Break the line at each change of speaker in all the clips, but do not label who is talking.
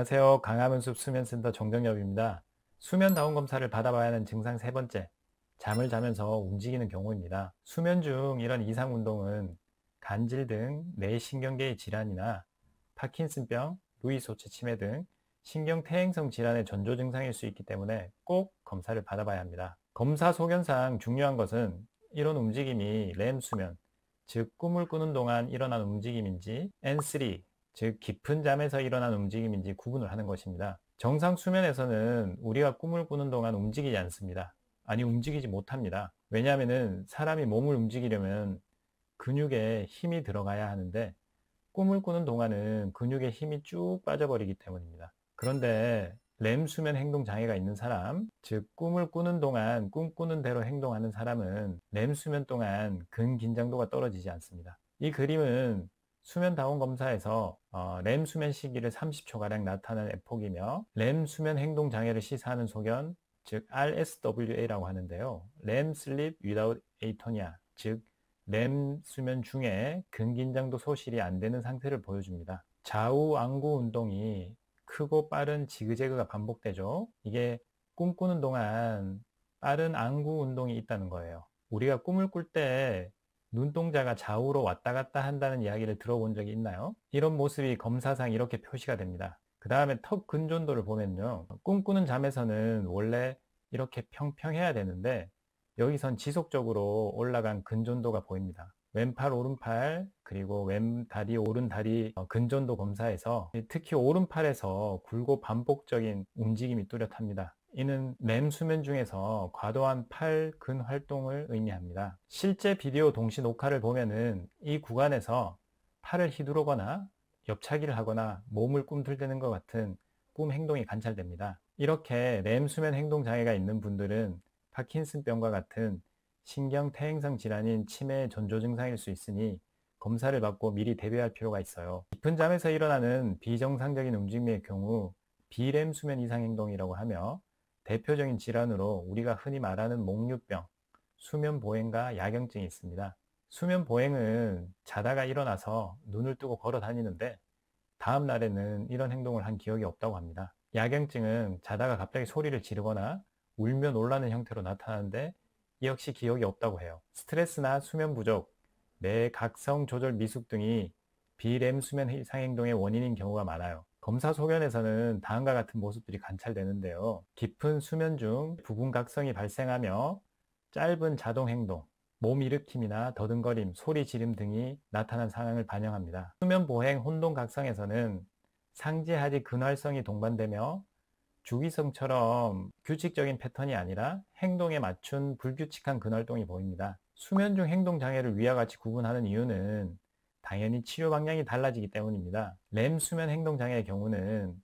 안녕하세요. 강화문숲 수면센터 정정엽입니다. 수면다운 검사를 받아봐야 하는 증상 세 번째, 잠을 자면서 움직이는 경우입니다. 수면 중 이런 이상 운동은 간질 등 뇌신경계의 질환이나 파킨슨병, 루이소체 치매 등 신경퇴행성 질환의 전조 증상일 수 있기 때문에 꼭 검사를 받아봐야 합니다. 검사 소견상 중요한 것은 이런 움직임이 렘 수면, 즉 꿈을 꾸는 동안 일어난 움직임인지 N3, 즉 깊은 잠에서 일어난 움직임인지 구분을 하는 것입니다. 정상 수면에서는 우리가 꿈을 꾸는 동안 움직이지 않습니다. 아니, 움직이지 못합니다. 왜냐하면 사람이 몸을 움직이려면 근육에 힘이 들어가야 하는데 꿈을 꾸는 동안은 근육에 힘이 쭉 빠져버리기 때문입니다. 그런데 렘 수면 행동 장애가 있는 사람, 즉 꿈을 꾸는 동안 꿈꾸는 대로 행동하는 사람은 렘 수면 동안 근긴장도가 떨어지지 않습니다. 이 그림은 수면 다운 검사에서 렘 수면 시기를 30초가량 나타내는 에폭이며 렘 수면 행동 장애를 시사하는 소견, 즉 RSWA라고 하는데요. REM Sleep Without Atonia, 즉 렘 수면 중에 근긴장도 소실이 안 되는 상태를 보여줍니다. 좌우 안구 운동이 크고 빠른 지그재그가 반복되죠. 이게 꿈꾸는 동안 빠른 안구 운동이 있다는 거예요. 우리가 꿈을 꿀 때 눈동자가 좌우로 왔다 갔다 한다는 이야기를 들어본 적이 있나요? 이런 모습이 검사상 이렇게 표시가 됩니다. 그 다음에 턱 근존도를 보면요. 꿈꾸는 잠에서는 원래 이렇게 평평해야 되는데 여기선 지속적으로 올라간 근존도가 보입니다. 왼팔, 오른팔, 그리고 왼다리, 오른다리 근존도 검사에서 특히 오른팔에서 굴고 반복적인 움직임이 뚜렷합니다. 이는 렘 수면 중에서 과도한 팔 근 활동을 의미합니다. 실제 비디오 동시 녹화를 보면은 이 구간에서 팔을 휘두르거나 옆차기를 하거나 몸을 꿈틀대는 것 같은 꿈 행동이 관찰됩니다. 이렇게 렘 수면 행동 장애가 있는 분들은 파킨슨병과 같은 신경퇴행성 질환인 치매의 전조 증상일 수 있으니 검사를 받고 미리 대비할 필요가 있어요. 깊은 잠에서 일어나는 비정상적인 움직임의 경우 비렘 수면 이상 행동이라고 하며 대표적인 질환으로 우리가 흔히 말하는 목류병, 수면보행과 야경증이 있습니다. 수면보행은 자다가 일어나서 눈을 뜨고 걸어 다니는데 다음 날에는 이런 행동을 한 기억이 없다고 합니다. 야경증은 자다가 갑자기 소리를 지르거나 울며 놀라는 형태로 나타나는데 이 역시 기억이 없다고 해요. 스트레스나 수면 부족, 뇌 각성 조절 미숙 등이 비렘 수면 이상 행동의 원인인 경우가 많아요. 검사 소견에서는 다음과 같은 모습들이 관찰되는데요. 깊은 수면 중 부분각성이 발생하며 짧은 자동 행동, 몸 일으킴이나 더듬거림, 소리 지름 등이 나타난 상황을 반영합니다. 수면 보행 혼동각성에서는 상지하지 근활성이 동반되며 주기성처럼 규칙적인 패턴이 아니라 행동에 맞춘 불규칙한 근활동이 보입니다. 수면 중 행동 장애를 위와 같이 구분하는 이유는 당연히 치료 방향이 달라지기 때문입니다. 렘 수면 행동 장애의 경우는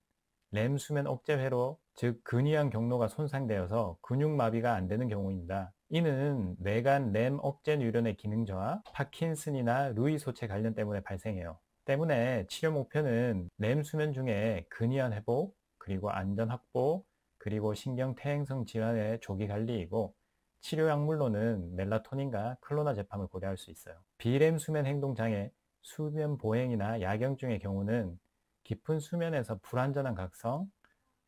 렘 수면 억제 회로, 즉 근위양 경로가 손상되어서 근육마비가 안 되는 경우입니다. 이는 뇌간 렘 억제 뉴런의 기능 저하, 파킨슨이나 루이 소체 관련 때문에 발생해요. 때문에 치료 목표는 렘 수면 중에 근위한 회복, 그리고 안전 확보, 그리고 신경퇴행성 질환의 조기 관리이고 치료 약물로는 멜라토닌과 클로나제팜을 고려할 수 있어요. 비렘 수면 행동 장애, 수면 보행이나 야경증의 경우는 깊은 수면에서 불완전한 각성,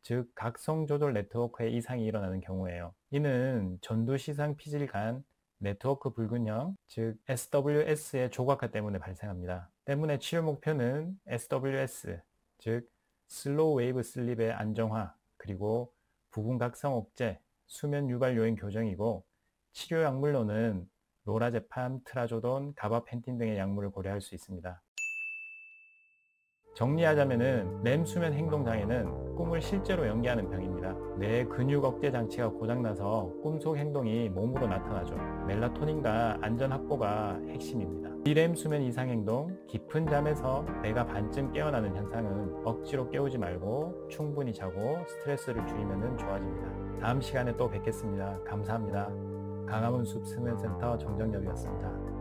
즉 각성 조절 네트워크의 이상이 일어나는 경우예요. 이는 전두시상 피질간 네트워크 불균형, 즉 SWS의 조각화 때문에 발생합니다. 때문에 치료 목표는 SWS, 즉 슬로우 웨이브 슬립의 안정화, 그리고 부분각성 억제, 수면 유발 요인 교정이고 치료 약물로는 로라제팜, 트라조돈, 가바펜틴 등의 약물을 고려할 수 있습니다. 정리하자면은 렘 수면 행동 장애는 꿈을 실제로 연기하는 병입니다. 뇌 근육 억제 장치가 고장나서 꿈속 행동이 몸으로 나타나죠. 멜라토닌과 안전 확보가 핵심입니다. 비렘 수면 이상 행동, 깊은 잠에서 뇌가 반쯤 깨어나는 현상은 억지로 깨우지 말고 충분히 자고 스트레스를 줄이면 좋아집니다. 다음 시간에 또 뵙겠습니다. 감사합니다. 강화문숲 수면센터 정정엽이었습니다.